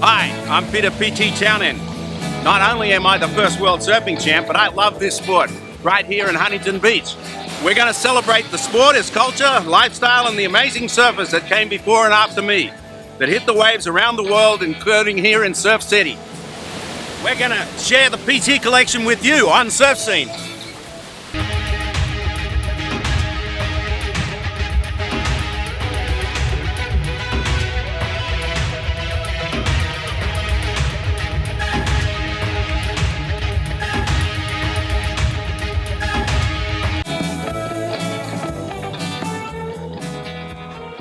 Hi, I'm Peter P.T. Townend. Not only am I the first world surfing champ, but I love this sport right here in Huntington Beach. We're going to celebrate the sport, its culture, lifestyle, and the amazing surfers that came before and after me that hit the waves around the world, including here in Surf City. We're going to share the PT collection with you on Surf Scene.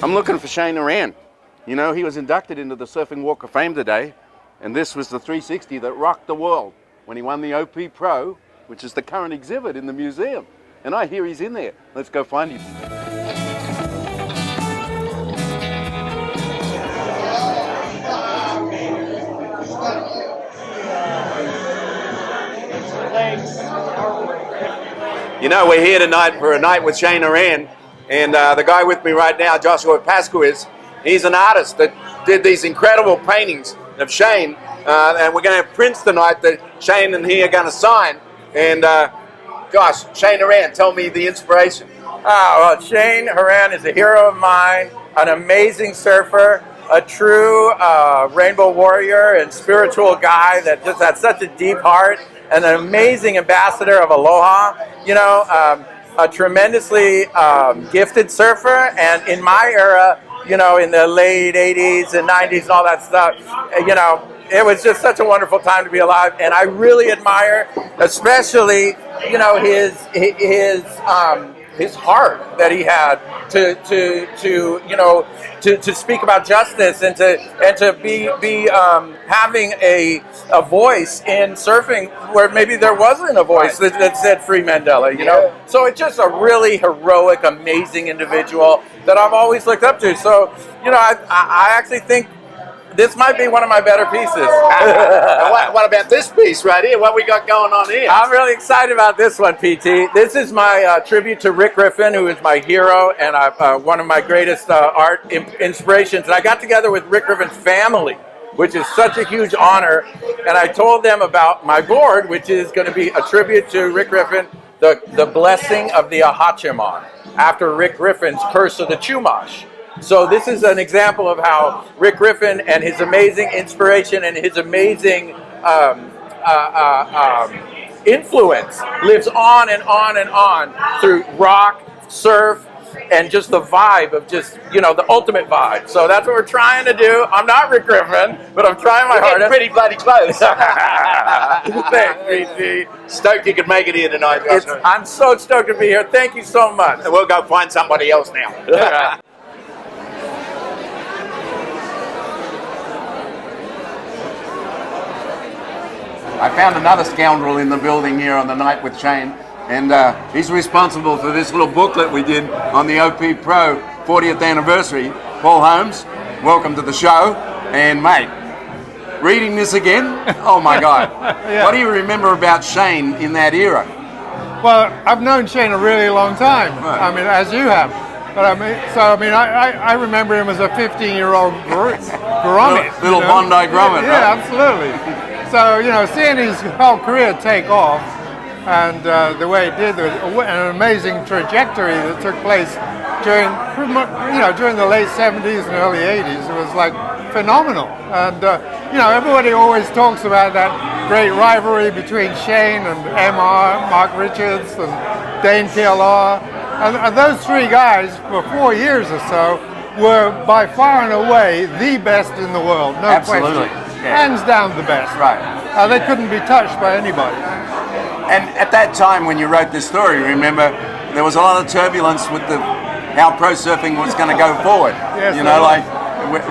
I'm looking for Cheyne Horan. You know, he was inducted into the Surfing Walk of Fame today, and this was the 360 that rocked the world when he won the OP Pro, which is the current exhibit in the museum. And I hear he's in there. Let's go find him. You know, we're here tonight for a night with Cheyne Horan. And the guy with me right now, Joshua Pasquez, he's an artist that did these incredible paintings of Cheyne. And we're going to have prints tonight that Cheyne and he are going to sign. And gosh, Cheyne Horan, tell me the inspiration. Well, Cheyne Horan is a hero of mine, an amazing surfer, a true rainbow warrior and spiritual guy that just had such a deep heart, and an amazing ambassador of aloha. You know, a tremendously gifted surfer, and in my era, you know, in the late 80s and 90s and all that stuff, you know, it was just such a wonderful time to be alive. And I really admire, especially, you know, his heart that he had to speak about justice and to be having a voice in surfing where maybe there wasn't a voice that said free Mandela, you know. So it's just a really heroic, amazing individual that I've always looked up to. So, you know, I actually think this might be one of my better pieces. What about this piece right here? What we got going on here? I'm really excited about this one, PT. This is my tribute to Rick Griffin, who is my hero and one of my greatest art inspirations. And I got together with Rick Griffin's family, which is such a huge honor. And I told them about my board, which is going to be a tribute to Rick Griffin, the blessing of the Ahachiman, after Rick Griffin's Curse of the Chumash. So this is an example of how Rick Griffin and his amazing inspiration and his amazing influence lives on and on and on through rock, surf, and just the vibe of just, you know, the ultimate vibe. So that's what we're trying to do. I'm not Rick Griffin, but I'm trying my hardest. Pretty bloody close. Thanks, BT. Stoked you could make it here tonight, Joshua. I'm so stoked to be here. Thank you so much. We'll go find somebody else now. I found another scoundrel in the building here on the night with Cheyne, and he's responsible for this little booklet we did on the OP Pro 40th anniversary. Paul Holmes, welcome to the show. And mate, reading this again, oh my God. Yeah. What do you remember about Cheyne in that era? Well, I've known Cheyne a really long time. Right. I mean, as you have. But I remember him as a 15-year-old grommet. Little Bondi grommet, yeah, right? Absolutely. So, you know, seeing his whole career take off and the way it did, an amazing trajectory that took place during the late 70s and early 80s, it was like phenomenal. And, you know, everybody always talks about that great rivalry between Cheyne and MR, Mark Richards and Dane KLR. And those three guys, for 4 years or so, were by far and away the best in the world, no Absolutely. question. Yeah. Hands down the best. Right. They couldn't be touched by anybody. And at that time when you wrote this story, remember, there was a lot of turbulence with how pro surfing was going to go forward. Yes, you know, like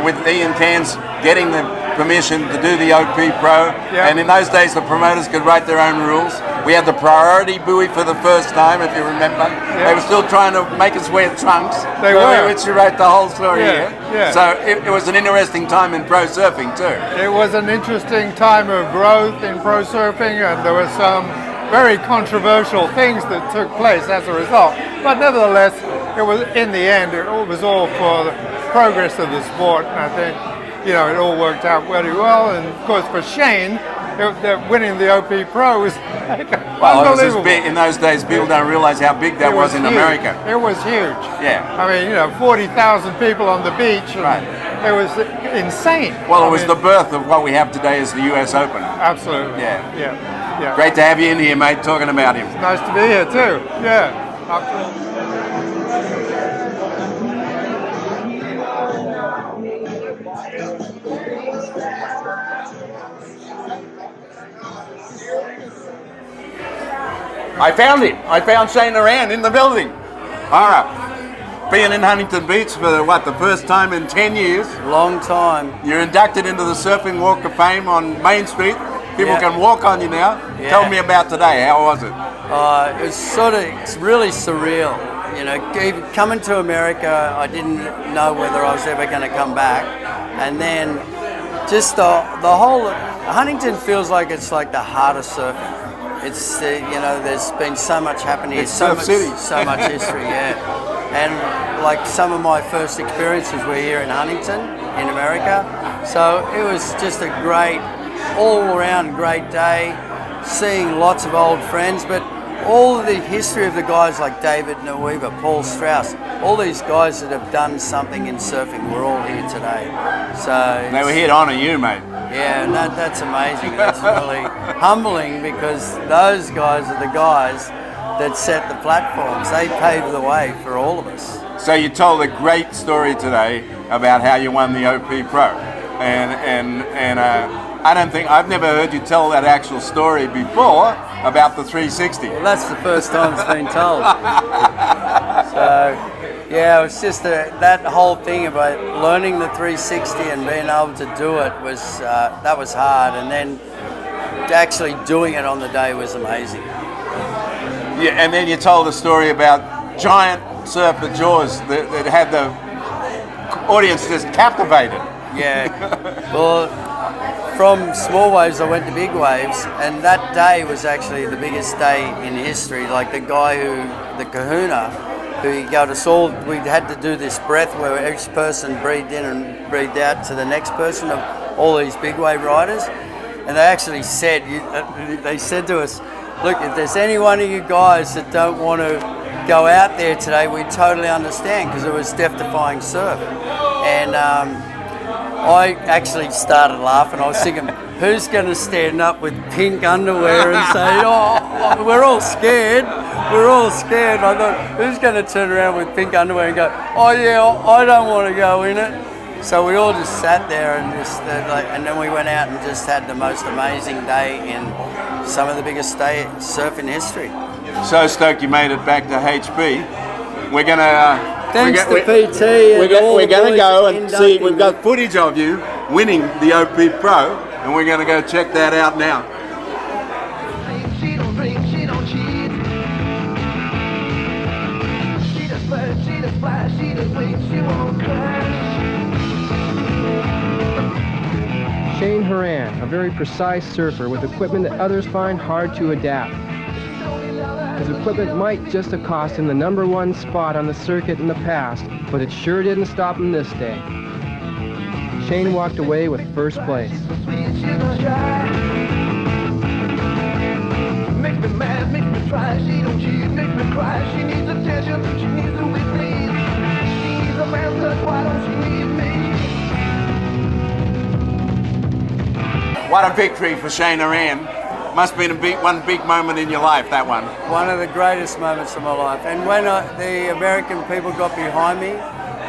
with Ian Cairns getting the permission to do the OP Pro. Yeah. And in those days, the promoters could write their own rules. We had the priority buoy for the first time, if you remember. Yeah. They were still trying to make us wear trunks. They were. Which you wrote the whole story here. Yeah. So it was an interesting time in pro surfing too. It was an interesting time of growth in pro surfing, and there were some very controversial things that took place as a result. But nevertheless, it was, in the end, it was all for the progress of the sport. And I think you know, it all worked out very well. And of course, for Cheyne, winning the OP Pro was Well, it was unbelievable. as big in those days. People don't realize how big that was in huge. America. It was huge. Yeah. I mean, you know, 40,000 people on the beach. And Right. It was insane. Well, I it was mean, the birth of what we have today as the US Open. Absolutely. Yeah. Yeah. Great to have you in here, mate, talking about him. Nice to be here too. Yeah. After all. I found him. I found Cheyne Horan in the building. All right. Being in Huntington Beach for the first time in 10 years. Long time. You're inducted into the Surfing Walk of Fame on Main Street. People Yeah. can walk on you now. Yeah. Tell me about today. How was it? It's really surreal. You know, even coming to America, I didn't know whether I was ever going to come back. And then just the whole, Huntington feels like it's like the heart of surfing. It's, you know, there's been so much happening here. It's Surf City. So much history, yeah. And like some of my first experiences were here in Huntington, in America. So it was just a great, all around great day, seeing lots of old friends, but all of the history of the guys like David Nueva, Paul Strauss, all these guys that have done something in surfing were all here today. So They were here to honour you, mate. yeah, and that's amazing. That's really humbling because those guys are the guys that set the platforms. They paved the way for all of us. So you told a great story today about how you won the OP Pro, and I don't think I've never heard you tell that actual story before about the 360. Well, that's the first time it's been told. So, yeah, it was just that whole thing about learning the 360 and being able to do it was that was hard, and then actually doing it on the day was amazing. Yeah, and then you told a story about giant surfer jaws that had the audience just captivated. Yeah. Well, from small waves I went to big waves, and that day was actually the biggest day in history. Like the guy the kahuna, who he got us all, we had to do this breath where each person breathed in and breathed out to the next person of all these big wave riders. And they actually said, they said to us, look, if there's any one of you guys that don't want to go out there today, we totally understand, because it was death-defying surf. And I actually started laughing. I was thinking, who's going to stand up with pink underwear and say, oh, we're all scared. We're all scared. I thought, who's going to turn around with pink underwear and go, oh yeah, I don't want to go in it. So we all just sat there and and then we went out and just had the most amazing day in some of the biggest surf in history. So stoked you made it back to HB. We're gonna. Thanks to PT. We're going to go and see. We've got footage of you winning the OP Pro, and we're going to go check that out now. She don't drink, she don't cheat. She just flirt, she just fly, she just waits, she won't crash. Cheyne Horan, a very precise surfer with equipment that others find hard to adapt. His equipment might just have cost him the #1 spot on the circuit in the past, but it sure didn't stop him this day. Cheyne walked away with first place. Sweet, she's not shy. Makes me mad, makes me try, she don't cheat, makes me cry. She needs attention, she needs to be pleased. She needs a man touch, why don't she need me? What a victory for Cheyne Horan. Must have been one big moment in your life, that one. One of the greatest moments of my life. And when the American people got behind me,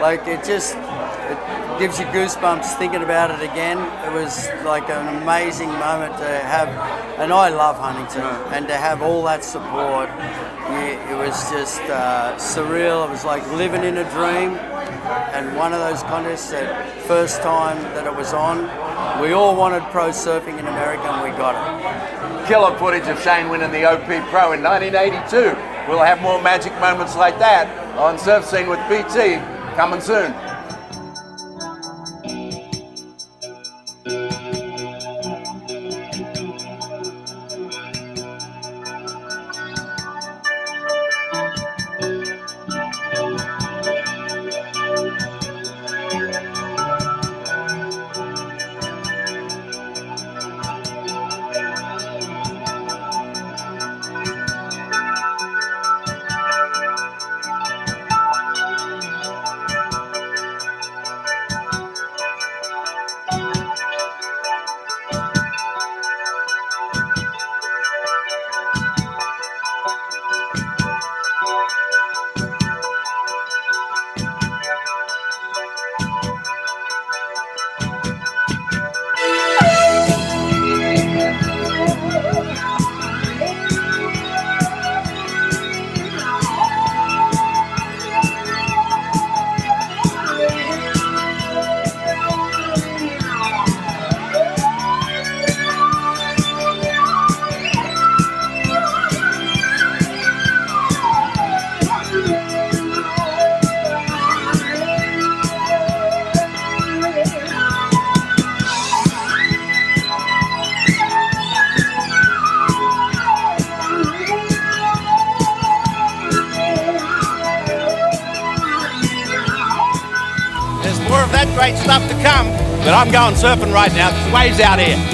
like it gives you goosebumps thinking about it again. It was like an amazing moment to have, and I love Huntington, and to have all that support, it was just surreal. It was like living in a dream. And one of those contests, that first time that it was on, we all wanted pro surfing in America, and we got it. Killer footage of Cheyne winning the OP Pro in 1982. We'll have more magic moments like that on Surf Scene with PT coming soon. great stuff to come. But I'm going surfing right now. There's waves out here.